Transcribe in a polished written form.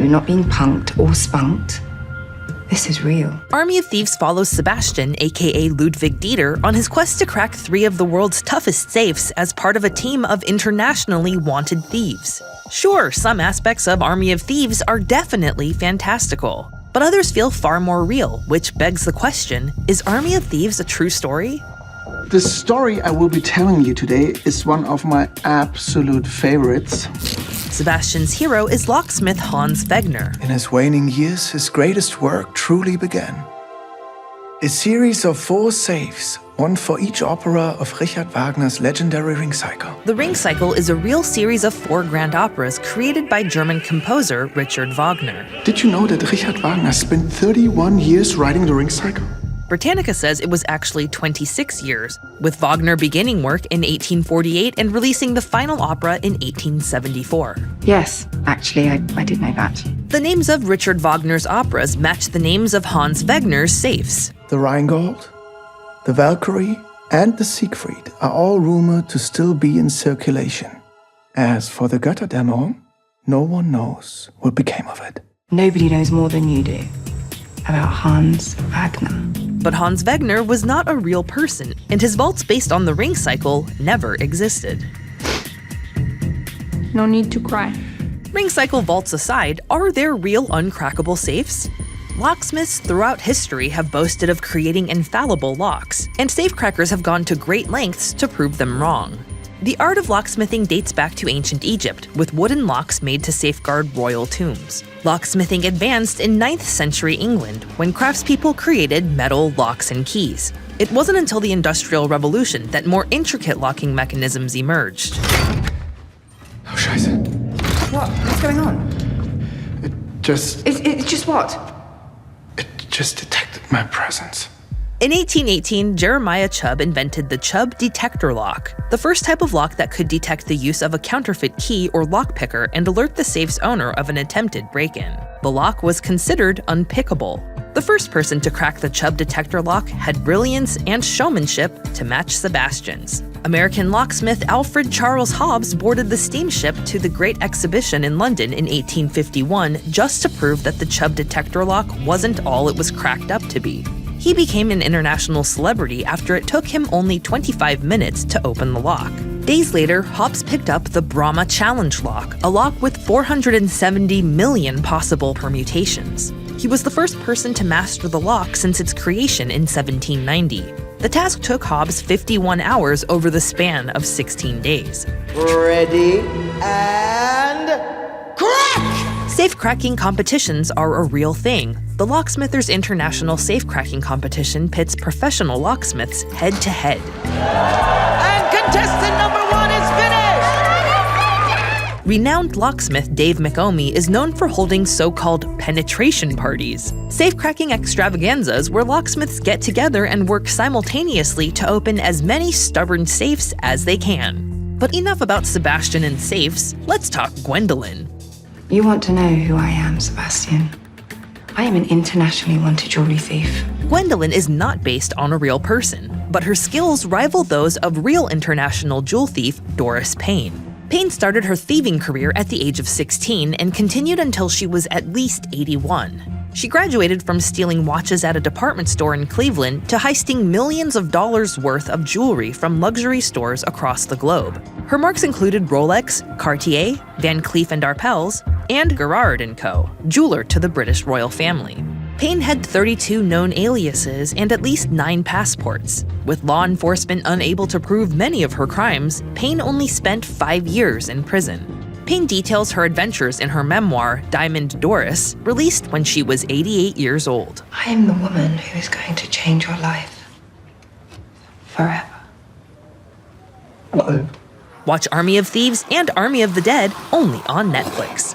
You're not being punked or spunked. This is real. Army of Thieves follows Sebastian, aka Ludwig Dieter, on his quest to crack 3 of the world's toughest safes as part of a team of internationally wanted thieves. Sure, some aspects of Army of Thieves are definitely fantastical, but others feel far more real, which begs the question, is Army of Thieves a true story? The story I will be telling you today is one of my absolute favorites. Sebastian's hero is locksmith Hans Wegner. In his waning years, his greatest work truly began. A series of 4 safes, one for each opera of Richard Wagner's legendary Ring Cycle. The Ring Cycle is a real series of 4 grand operas created by German composer Richard Wagner. Did you know that Richard Wagner spent 31 years writing the Ring Cycle? Britannica says it was actually 26 years, with Wagner beginning work in 1848 and releasing the final opera in 1874. Yes, actually, I did know that. The names of Richard Wagner's operas match the names of Hans Wegner's safes. The Rheingold, the Valkyrie, and the Siegfried are all rumored to still be in circulation. As for the Götterdämmerung, no one knows what became of it. Nobody knows more than you do about Hans Wagner. But Hans Wegner was not a real person, and his vaults based on the Ring Cycle never existed. No need to cry. Ring Cycle vaults aside, are there real uncrackable safes? Locksmiths throughout history have boasted of creating infallible locks, and safecrackers have gone to great lengths to prove them wrong. The art of locksmithing dates back to ancient Egypt, with wooden locks made to safeguard royal tombs. Locksmithing advanced in 9th century England, when craftspeople created metal locks and keys. It wasn't until the Industrial Revolution that more intricate locking mechanisms emerged. Oh, scheiße. What? What's going on? It just detected my presence. In 1818, Jeremiah Chubb invented the Chubb detector lock, the first type of lock that could detect the use of a counterfeit key or lockpicker and alert the safe's owner of an attempted break-in. The lock was considered unpickable. The first person to crack the Chubb detector lock had brilliance and showmanship to match Sebastian's. American locksmith Alfred Charles Hobbs boarded the steamship to the Great Exhibition in London in 1851 just to prove that the Chubb detector lock wasn't all it was cracked up to be. He became an international celebrity after it took him only 25 minutes to open the lock. Days later, Hobbs picked up the Brahma Challenge lock, a lock with 470 million possible permutations. He was the first person to master the lock since its creation in 1790. The task took Hobbs 51 hours over the span of 16 days. Ready and crack! Safe-cracking competitions are a real thing. The Locksmithers International Safe-Cracking Competition pits professional locksmiths head-to-head. And contestant number 1 is finished! Renowned locksmith Dave McOmie is known for holding so-called penetration parties, safe-cracking extravaganzas where locksmiths get together and work simultaneously to open as many stubborn safes as they can. But enough about Sebastian and safes, let's talk Gwendolyn. You want to know who I am, Sebastian? I am an internationally wanted jewelry thief. Gwendolyn is not based on a real person, but her skills rival those of real international jewel thief Doris Payne. Payne started her thieving career at the age of 16 and continued until she was at least 81. She graduated from stealing watches at a department store in Cleveland to heisting millions of dollars worth of jewelry from luxury stores across the globe. Her marks included Rolex, Cartier, Van Cleef & Arpels, and Gerard & Co., jeweler to the British royal family. Payne had 32 known aliases and at least 9 passports. With law enforcement unable to prove many of her crimes, Payne only spent 5 years in prison. Payne details her adventures in her memoir, Diamond Doris, released when she was 88 years old. I am the woman who is going to change your life. Forever. Watch Army of Thieves and Army of the Dead only on Netflix.